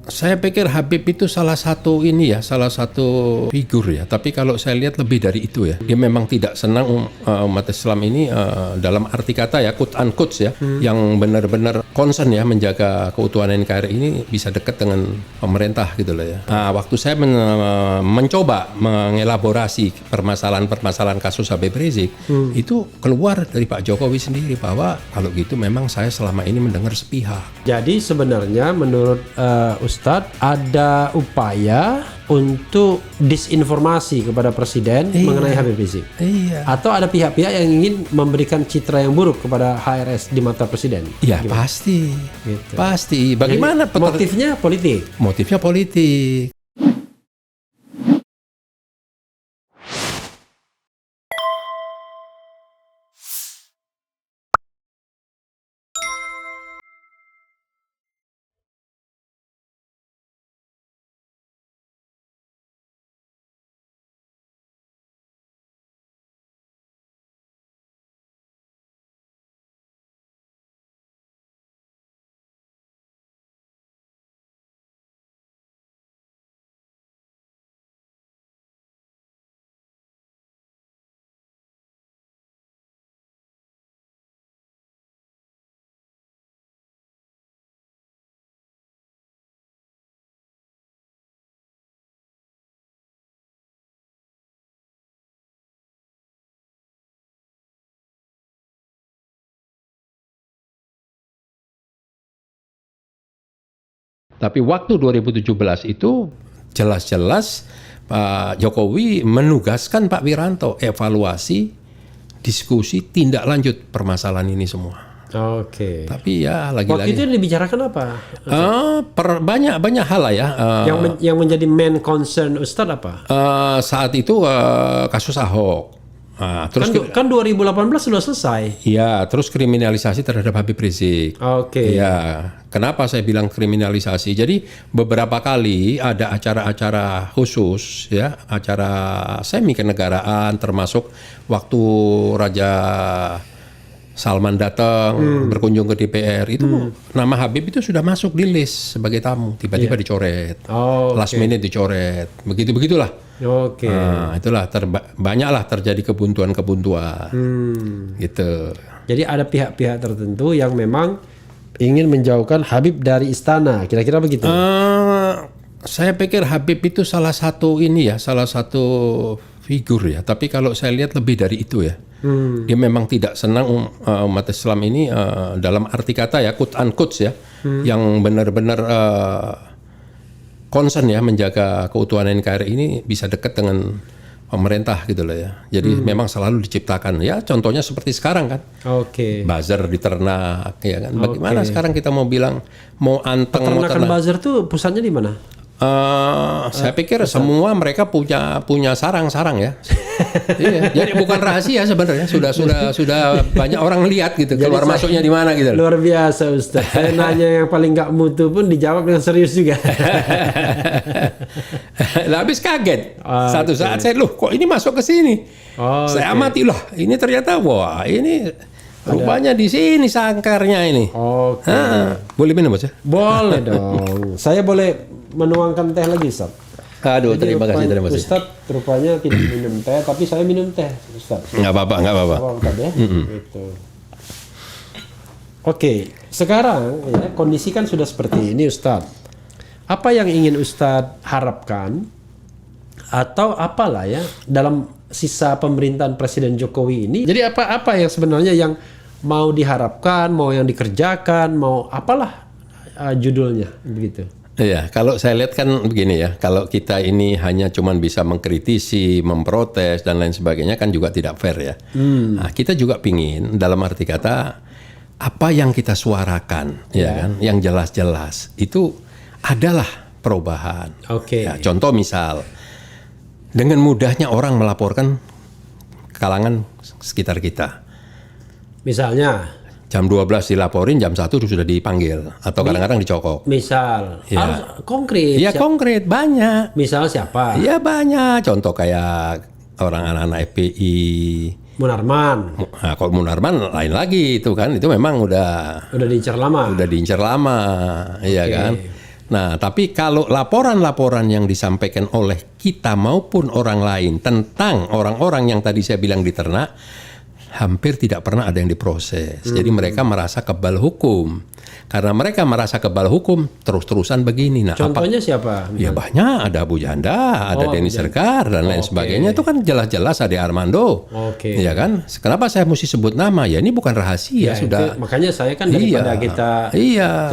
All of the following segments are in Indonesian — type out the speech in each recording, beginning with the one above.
Saya pikir Habib itu salah satu salah satu figur ya. Tapi kalau saya lihat lebih dari itu ya. Dia memang tidak senang umat Islam ini dalam arti kata ya, quote unquote ya, yang benar-benar concern ya menjaga keutuhan NKRI ini bisa dekat dengan pemerintah gitu loh ya. Nah, waktu saya mencoba mengelaborasi permasalahan kasus Habib Rizik, itu keluar dari Pak Jokowi sendiri bahwa kalau gitu memang saya selama ini mendengar sepihak. Jadi sebenarnya menurut Ustadz ada upaya untuk disinformasi kepada Presiden mengenai Habib Rizik. Iya. Atau ada pihak-pihak yang ingin memberikan citra yang buruk kepada HRS di mata Presiden. Ya pasti. Gitu. Pasti. Bagaimana motifnya politik? Motifnya politik. Tapi waktu 2017 itu jelas-jelas Pak Jokowi menugaskan Pak Wiranto evaluasi, diskusi, tindak lanjut permasalahan ini semua. Oke. Tapi ya lagi-lagi. Waktu itu dibicarakan apa? Banyak hal lah ya. Yang menjadi main concern Ustadz apa? Saat itu kasus Ahok. Terus kan 2018 sudah selesai. Iya, terus kriminalisasi terhadap Habib Rizik. Oke. Iya, kenapa saya bilang kriminalisasi? Jadi beberapa kali ada acara-acara khusus, ya, acara semi kenegaraan, termasuk waktu Raja Salman datang berkunjung ke DPR itu nama Habib itu sudah masuk di list sebagai tamu, tiba-tiba dicoret, last minute dicoret, begitulah. Oke. Nah, itulah banyaklah terjadi kebuntuan, gitu. Jadi ada pihak-pihak tertentu yang memang ingin menjauhkan Habib dari istana, kira-kira begitu. Saya pikir Habib itu salah satu salah satu figur ya. Tapi kalau saya lihat lebih dari itu ya. Dia memang tidak senang umat Islam ini dalam arti kata ya, quote unquote ya, yang benar-benar concern ya menjaga keutuhan NKRI ini bisa dekat dengan pemerintah gitu loh ya. Jadi memang selalu diciptakan ya, contohnya seperti sekarang kan. Oke. Buzzer di ternak ya kan. Bagaimana sekarang kita mau bilang mau anteng mau peternakan buzzer tuh pusatnya di mana? Saya pikir semua mereka punya sarang-sarang ya. Iya, jadi bukan rahasia sebenarnya, sudah banyak orang lihat gitu, keluar masuknya di mana gitu. Luar biasa Ustaz. Saya nanya yang paling nggak mutu pun dijawab dengan serius juga. Lah habis kaget. Satu saat saya kok ini masuk ke sini. Saya amati ini ternyata ini rupanya di sini sangkarnya ini. Oke. Boleh minum Mas ya? Boleh dong. Saya boleh menuangkan teh lagi, Ustaz. Aduh, terima kasih. Ustaz rupanya tidak minum teh, tapi saya minum teh, Ustaz. Nggak apa-apa. Ya. Gitu. Oke, sekarang ya, kondisi kan sudah seperti ini, Ustaz. Apa yang ingin Ustaz harapkan atau apalah ya dalam sisa pemerintahan Presiden Jokowi ini? Jadi apa yang sebenarnya yang mau diharapkan, mau yang dikerjakan, mau apalah judulnya begitu? Iya, kalau saya lihat kan begini ya, kalau kita ini hanya cuman bisa mengkritisi, memprotes dan lain sebagainya kan juga tidak fair ya. Nah, kita juga pingin dalam arti kata apa yang kita suarakan, ya kan, yang jelas-jelas itu adalah perubahan. Oke. Ya, contoh misal, dengan mudahnya orang melaporkan kalangan sekitar kita. Misalnya? Jam 12 dilaporin, jam 1 sudah dipanggil. Atau kadang-kadang dicokok. Misal, ya. harus konkret. Iya konkret, banyak. Misal siapa? Iya banyak. Contoh kayak orang anak-anak FPI. Munarman. Nah, kalau Munarman lain lagi itu kan. Itu memang udah diincar lama. Iya kan. Nah, tapi kalau laporan-laporan yang disampaikan oleh kita maupun orang lain tentang orang-orang yang tadi saya bilang di ternak, hampir tidak pernah ada yang diproses. Jadi mereka merasa kebal hukum. Karena mereka merasa kebal hukum, terus-terusan begini. Nah, Contohnya siapa? ya banyak, ada Abu Janda, ada Denny Sergar dan lain sebagainya. Itu kan jelas-jelas ada Armando. Oke. Ya kan? Kenapa saya mesti sebut nama? Ya ini bukan rahasia, sudah. Makanya saya kan daripada kita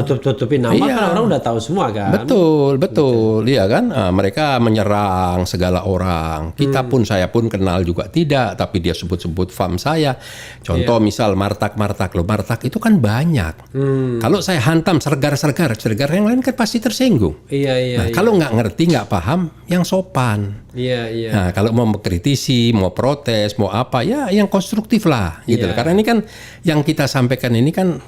tutup-tutupin nama kan orang udah tahu semua kan. Betul. Iya kan? Mereka menyerang segala orang. Kita pun, saya pun kenal juga tidak, tapi dia sebut-sebut fam saya. Contoh misal Martak loh, Martak itu kan banyak. Kalau saya hantam sergar yang lain kan pasti tersinggung. Iya. Nah, kalau nggak ngerti, nggak paham, yang sopan. Iya. Nah, kalau mau mengkritisi, mau protes, mau apa, ya yang konstruktif lah, gitu. Karena ini kan yang kita sampaikan ini kan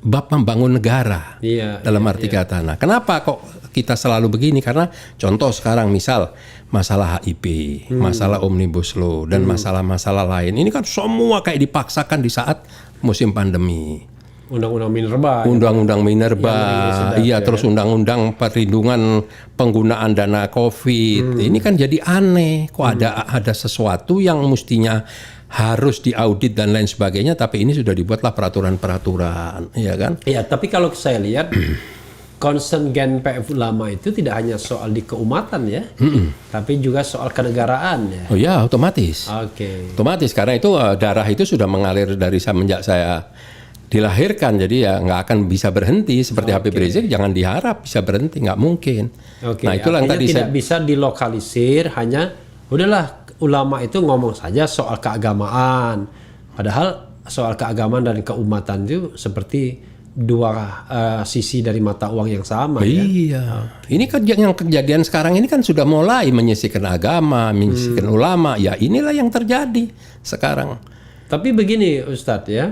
bab membangun negara dalam arti kata. Nah, kenapa kok kita selalu begini? Karena contoh sekarang misal masalah HIP, masalah Omnibus Law, dan masalah-masalah lain. Ini kan semua kayak dipaksakan di saat musim pandemi. Undang-undang Minerba, terus undang-undang perlindungan penggunaan dana COVID. Ini kan jadi aneh. Kok ada sesuatu yang mestinya harus diaudit dan lain sebagainya, tapi ini sudah dibuatlah peraturan-peraturan, ya kan? Iya, tapi kalau saya lihat concern GenPF Ulama itu tidak hanya soal di keumatan ya, tapi juga soal kenegaraan ya. Oh ya, otomatis. Otomatis karena itu darah itu sudah mengalir dari semenjak saya dilahirkan, jadi ya nggak akan bisa berhenti seperti Habib Rizik. Jangan diharap bisa berhenti, nggak mungkin. Nah, itulah yang tadi tidak bisa dilokalisir, hanya udahlah ulama itu ngomong saja soal keagamaan, padahal soal keagamaan dan keumatan itu seperti dua sisi dari mata uang yang sama. Iya. Ini kan yang kejadian sekarang ini kan sudah mulai menyisihkan agama, menyisihkan ulama. Ya inilah yang terjadi sekarang. Tapi begini Ustadz ya,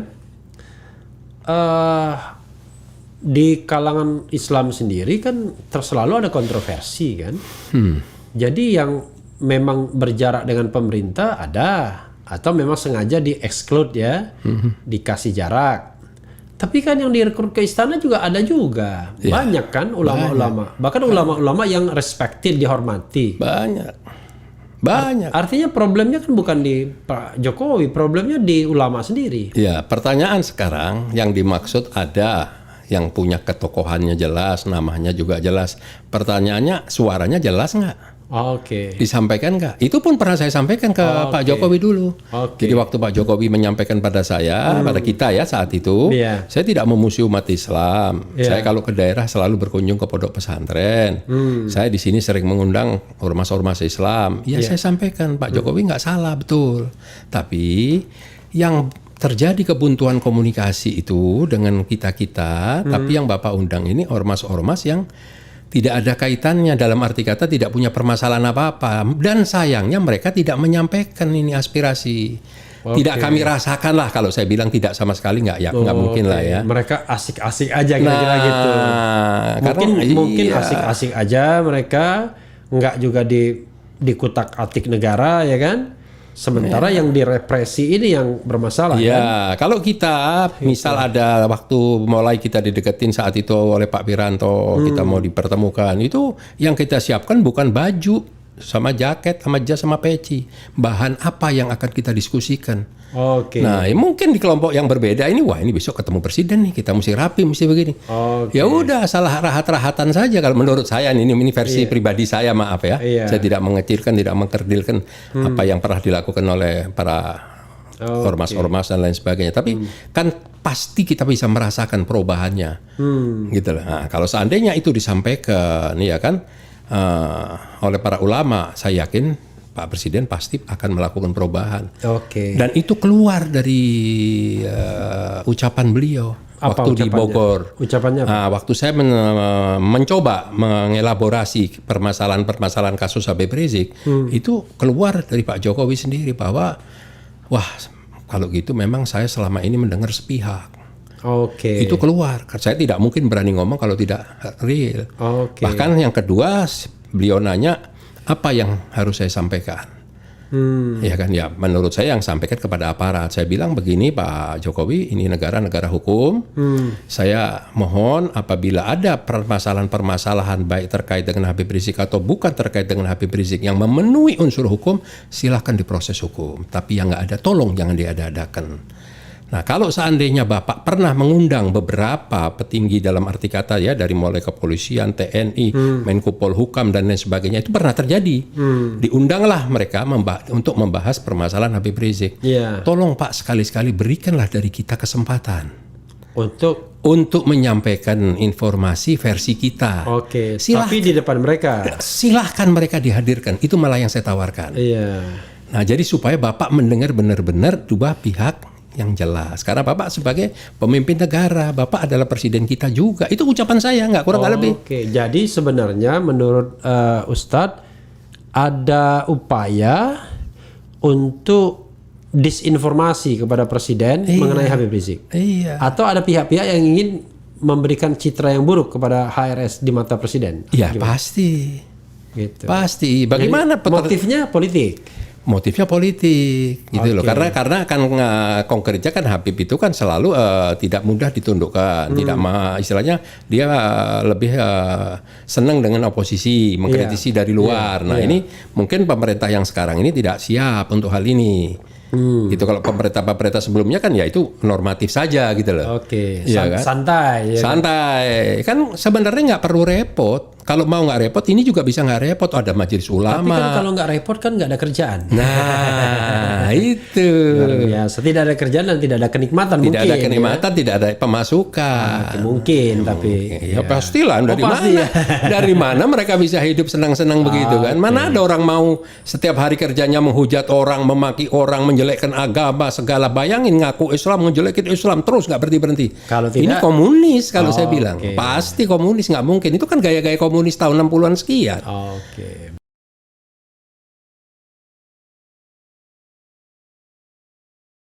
di kalangan Islam sendiri kan selalu ada kontroversi kan. Jadi yang memang berjarak dengan pemerintah ada, atau memang sengaja di-exclude ya, dikasih jarak. Tapi kan yang direkrut ke istana juga ada juga. Banyak kan ulama-ulama. Bahkan ulama-ulama yang respected, dihormati. Banyak. Artinya problemnya kan bukan di Pak Jokowi, problemnya di ulama sendiri. Ya, pertanyaan sekarang yang dimaksud ada yang punya ketokohannya jelas, namanya juga jelas. Pertanyaannya, suaranya jelas nggak? Disampaikan nggak? Itu pun pernah saya sampaikan ke Pak Jokowi dulu. Jadi waktu Pak Jokowi menyampaikan pada saya, pada kita ya saat itu, saya tidak memusuhi umat Islam. Saya kalau ke daerah selalu berkunjung ke pondok pesantren. Saya di sini sering mengundang ormas-ormas Islam. Saya sampaikan Pak Jokowi nggak salah, betul. Tapi yang terjadi kebuntuan komunikasi itu dengan kita-kita, tapi yang Bapak undang ini ormas-ormas yang tidak ada kaitannya, dalam arti kata tidak punya permasalahan apa-apa. Dan sayangnya mereka tidak menyampaikan ini aspirasi. Tidak kami rasakan lah, kalau saya bilang tidak sama sekali nggak mungkin lah ya. Mereka asik-asik aja kira-kira gitu. Mungkin asik-asik aja mereka, nggak juga di kutak-atik negara ya kan. Sementara yang direpresi ini yang bermasalah kan? Kalau kita misal ada waktu mulai kita dideketin saat itu oleh Pak Wiranto, kita mau dipertemukan, itu yang kita siapkan bukan baju sama jaket sama jas sama peci. Bahan apa yang akan kita diskusikan? Nah, mungkin di kelompok yang berbeda ini, wah ini besok ketemu presiden nih, kita mesti rapi, mesti begini. Ya udah, salah rahat-rahatan saja kalau menurut saya. Ini versi pribadi saya, maaf ya. Saya tidak mengecilkan, tidak mengkerdilkan apa yang pernah dilakukan oleh para ormas-ormas dan lain sebagainya. Tapi kan pasti kita bisa merasakan perubahannya, gitu lah. Nah, kalau seandainya itu disampaikan, ya kan, oleh para ulama, saya yakin Pak Presiden pasti akan melakukan perubahan. Dan itu keluar dari ucapan beliau waktu di Bogor. Ucapannya apa? Waktu saya mencoba mengelaborasi permasalahan kasus Habib Rizik, itu keluar dari Pak Jokowi sendiri bahwa, wah kalau gitu memang saya selama ini mendengar sepihak. Itu keluar. Saya tidak mungkin berani ngomong kalau tidak real. Bahkan yang kedua, beliau nanya, apa yang harus saya sampaikan? Ya kan, ya menurut saya yang sampaikan kepada aparat, saya bilang begini Pak Jokowi, ini negara hukum. Saya mohon apabila ada permasalahan-permasalahan baik terkait dengan Habib Rizik atau bukan terkait dengan Habib Rizik yang memenuhi unsur hukum, silahkan diproses hukum. Tapi yang nggak ada, tolong jangan diada-adakan. Nah, kalau seandainya Bapak pernah mengundang beberapa petinggi dalam arti kata ya, dari mulai kepolisian, TNI, Menko Polhukam dan lain sebagainya, itu pernah terjadi. Diundanglah mereka untuk membahas permasalahan Habib Rizik. Iya. Tolong Pak, sekali-sekali berikanlah dari kita kesempatan Untuk menyampaikan informasi versi kita. oke, Silahkan. tapi di depan mereka. Silahkan mereka dihadirkan. Itu malah yang saya tawarkan. Iya. Nah, jadi supaya Bapak mendengar benar-benar dua pihak yang jelas. Karena Bapak sebagai pemimpin negara, Bapak adalah presiden kita juga. Itu ucapan saya, nggak kurang nggak lebih. Oke, jadi sebenarnya menurut Ustadz ada upaya untuk disinformasi kepada presiden mengenai Habib Rizik. Iya. Atau ada pihak-pihak yang ingin memberikan citra yang buruk kepada HRS di mata presiden. Iya, pasti. Gitu. Pasti. Bagaimana Jadi, motifnya politik. Motifnya politik gitu loh, karena kan konkretnya kan Habib itu kan selalu tidak mudah ditundukkan, tidak istilahnya dia lebih senang dengan oposisi, mengkritisi dari luar. Nah, ini mungkin pemerintah yang sekarang ini tidak siap untuk hal ini. Gitu, kalau pemerintah sebelumnya kan ya itu normatif saja gitu loh. Oke, Iya kan? santai. Ya. Santai, kan sebenarnya nggak perlu repot. Kalau mau nggak repot, ini juga bisa nggak repot. Ada majelis ulama. Tapi kan kalau nggak repot kan nggak ada kerjaan. Nah, itu. Luar biasa. Tidak ada kerjaan dan tidak ada kenikmatan. Tidak mungkin, ada kenikmatan, tidak ada pemasukan. Mungkin, tapi Ya pastilah. Dari pasti mana? ya. Dari mana mereka bisa hidup senang-senang begitu kan? Mana ada orang mau setiap hari kerjanya menghujat orang, memaki orang, menjelekkan agama segala. Bayangin ngaku Islam, ngejelekin Islam terus nggak berhenti. Kalau Ini tidak, komunis kalau saya bilang. oke. Pasti komunis, nggak mungkin. Itu kan gaya-gaya komunis tahun 60-an sekian. Oke.